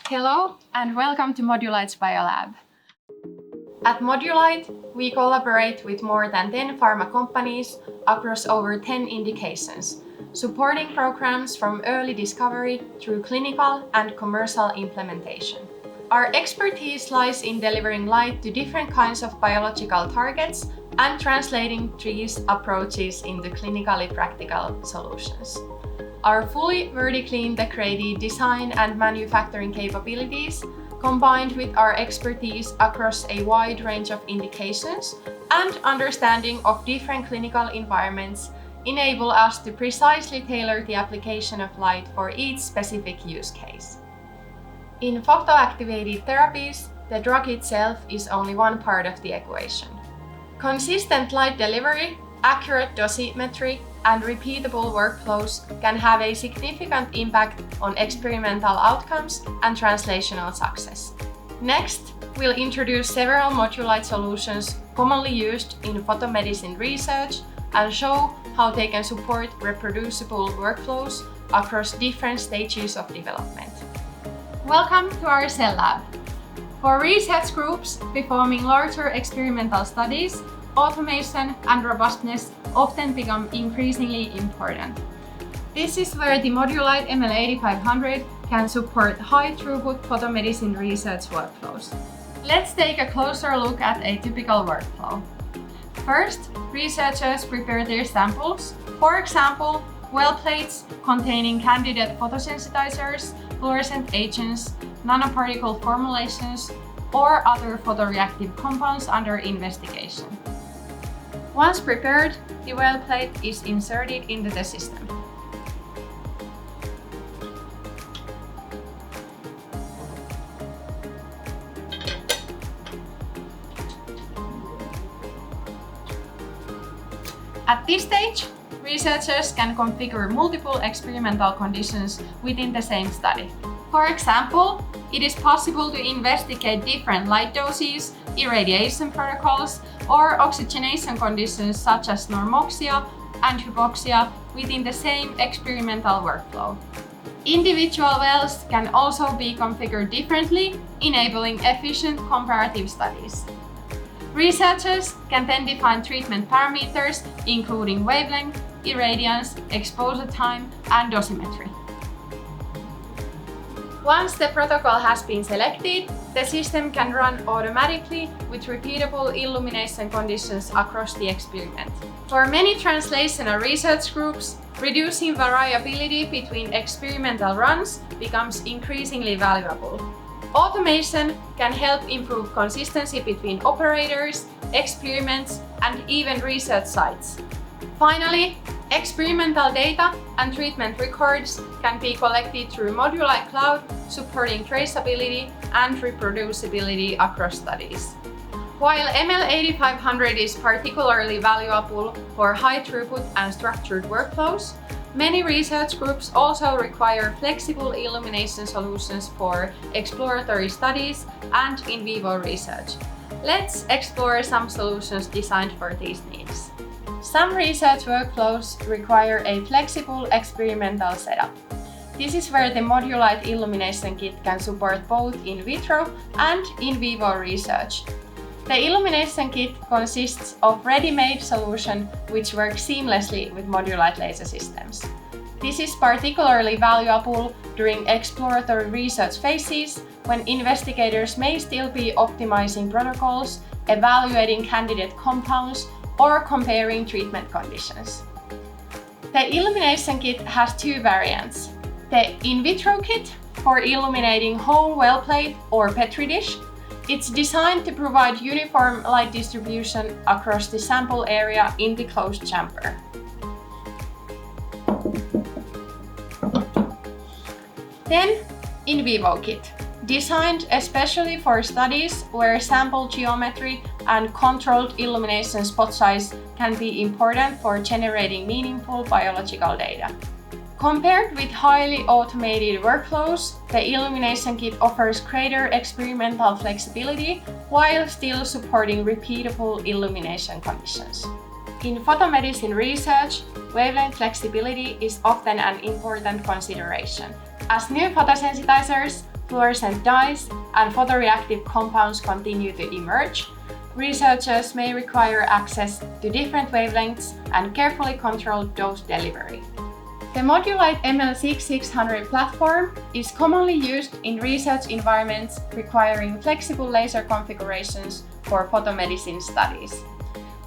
Hello and welcome to Modulight's Biolab. At Modulight, we collaborate with more than 10 pharma companies across over 10 indications, supporting programs from early discovery through clinical and commercial implementation. Our expertise lies in delivering light to different kinds of biological targets and translating these approaches into clinically practical solutions. Our fully vertically integrated design and manufacturing capabilities, combined with our expertise across a wide range of indications and understanding of different clinical environments, enable us to precisely tailor the application of light for each specific use case. In photoactivated therapies, the drug itself is only one part of the equation. Consistent light delivery, accurate dosimetry, and repeatable workflows can have a significant impact on experimental outcomes and translational success. Next, we'll introduce several Modulight solutions commonly used in photomedicine research and show how they can support reproducible workflows across different stages of development. Welcome to our cell lab. For research groups performing larger experimental studies, automation and robustness often become increasingly important. This is where the Modulight ML6500 can support high-throughput photomedicine research workflows. Let's take a closer look at a typical workflow. First, researchers prepare their samples, for example, well plates containing candidate photosensitizers, fluorescent agents, nanoparticle formulations, or other photoreactive compounds under investigation. Once prepared, the well plate is inserted into the system. At this stage, researchers can configure multiple experimental conditions within the same study. For example, it is possible to investigate different light doses, irradiation protocols, or oxygenation conditions such as normoxia and hypoxia within the same experimental workflow. Individual wells can also be configured differently, enabling efficient comparative studies. Researchers can then define treatment parameters, including wavelength, irradiance, exposure time, and dosimetry. Once the protocol has been selected, the system can run automatically with repeatable illumination conditions across the experiment. For many translational research groups, reducing variability between experimental runs becomes increasingly valuable. Automation can help improve consistency between operators, experiments, and even research sites. Finally, experimental data and treatment records can be collected through Modulight Cloud, supporting traceability and reproducibility across studies. While ML6500 is particularly valuable for high-throughput and structured workflows, many research groups also require flexible illumination solutions for exploratory studies and in vivo research. Let's explore some solutions designed for these needs. Some research workflows require a flexible experimental setup. This is where the Modulight Illumination Kit can support both in vitro and in vivo research. The Illumination Kit consists of ready-made solution which works seamlessly with Modulight laser systems. This is particularly valuable during exploratory research phases when investigators may still be optimizing protocols, evaluating candidate compounds, or comparing treatment conditions. The Illumination Kit has two variants. The in vitro kit for illuminating whole well plate or petri dish. It's designed to provide uniform light distribution across the sample area in the closed chamber. Then, in vivo kit, designed especially for studies where sample geometry and controlled illumination spot size can be important for generating meaningful biological data. Compared with highly automated workflows, the Illumination Kit offers greater experimental flexibility while still supporting repeatable illumination conditions. In photomedicine research, wavelength flexibility is often an important consideration. As new photosensitizers, fluorescent dyes, and photoreactive compounds continue to emerge, researchers may require access to different wavelengths and carefully controlled dose delivery. The Modulight ML6600 platform is commonly used in research environments requiring flexible laser configurations for photomedicine studies.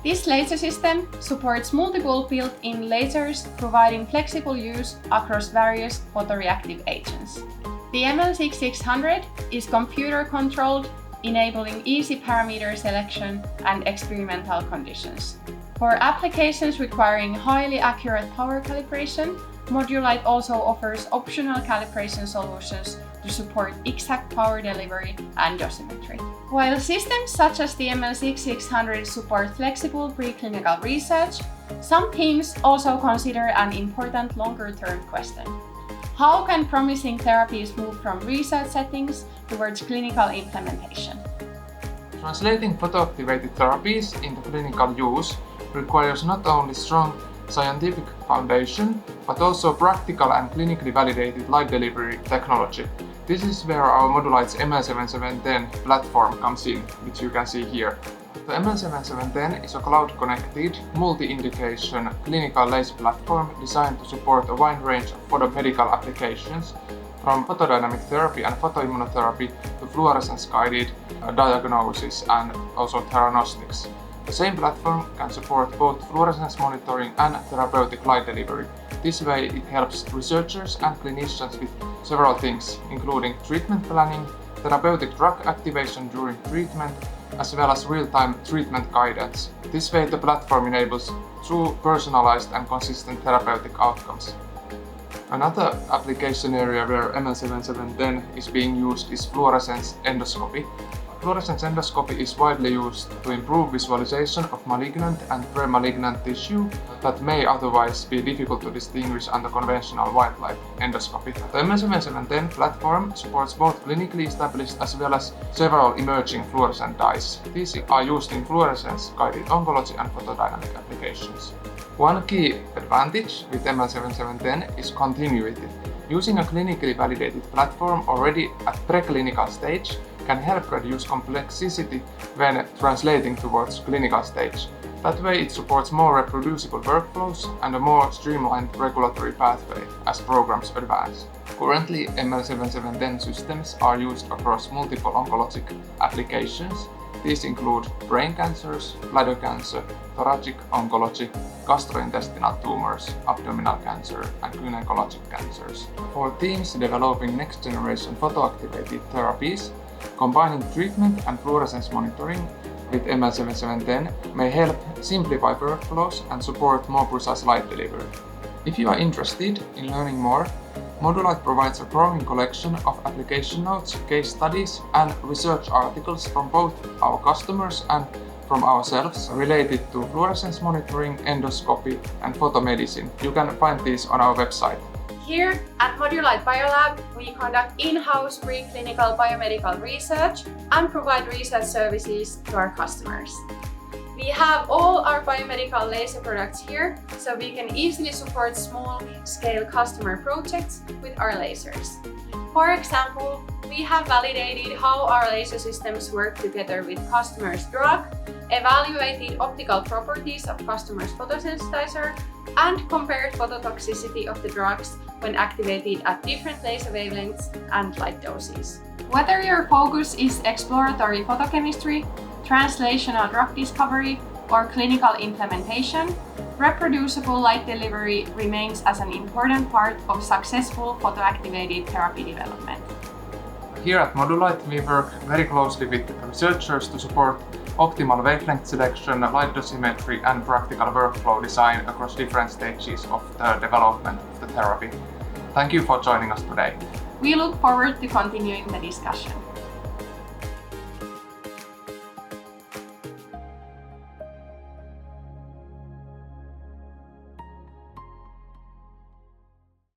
This laser system supports multiple built-in lasers, providing flexible use across various photoreactive agents. The ML6600 is computer-controlled, enabling easy parameter selection and experimental conditions. For applications requiring highly accurate power calibration, Modulight also offers optional calibration solutions to support exact power delivery and dosimetry. While systems such as the ML6600 support flexible preclinical research, some teams also consider an important longer-term question. How can promising therapies move from research settings towards clinical implementation? Translating photoactivated therapies into clinical use requires not only strong scientific foundation, but also practical and clinically validated light delivery technology. This is where our Modulight's ML7710 platform comes in, which you can see here. The ML7710 is a cloud-connected, multi-indication clinical laser platform designed to support a wide range of photomedical applications, from photodynamic therapy and photoimmunotherapy to fluorescence-guided diagnosis and also theranostics. The same platform can support both fluorescence monitoring and therapeutic light delivery. This way it helps researchers and clinicians with several things, including treatment planning, therapeutic drug activation during treatment, as well as real-time treatment guidance. This way the platform enables true personalized and consistent therapeutic outcomes. Another application area where ML7710 is being used is fluorescence endoscopy. Fluorescence endoscopy is widely used to improve visualization of malignant and pre-malignant tissue that may otherwise be difficult to distinguish under conventional white light endoscopy. The ML7710 platform supports both clinically established as well as several emerging fluorescent dyes. These are used in fluorescence-guided oncology and photodynamic applications. One key advantage with ML7710 is continuity. Using a clinically validated platform already at preclinical stage can help reduce complexity when translating towards clinical stage. That way it supports more reproducible workflows and a more streamlined regulatory pathway as programs advance. Currently, ML7710 systems are used across multiple oncologic applications. These include brain cancers, bladder cancer, thoracic oncology, gastrointestinal tumors, abdominal cancer, and gynecologic cancers. For teams developing next-generation photoactivated therapies, combining treatment and fluorescence monitoring with ML7710 may help simplify workflows and support more precise light delivery. If you are interested in learning more, Modulight provides a growing collection of application notes, case studies, and research articles from both our customers and from ourselves related to fluorescence monitoring, endoscopy, and photomedicine. You can find these on our website. Here at Modulight Biolab, we conduct in-house preclinical biomedical research and provide research services to our customers. We have all our biomedical laser products here, so we can easily support small-scale customer projects with our lasers. For example, we have validated how our laser systems work together with customers' drug, evaluated optical properties of customers' photosensitizer, and compared phototoxicity of the drugs when activated at different laser wavelengths and light doses. Whether your focus is exploratory photochemistry, translational drug discovery, or clinical implementation, reproducible light delivery remains as an important part of successful photoactivated therapy development. Here at Modulight, we work very closely with researchers to support optimal wavelength selection, light dosimetry, and practical workflow design across different stages of the development of the therapy. Thank you for joining us today. We look forward to continuing the discussion.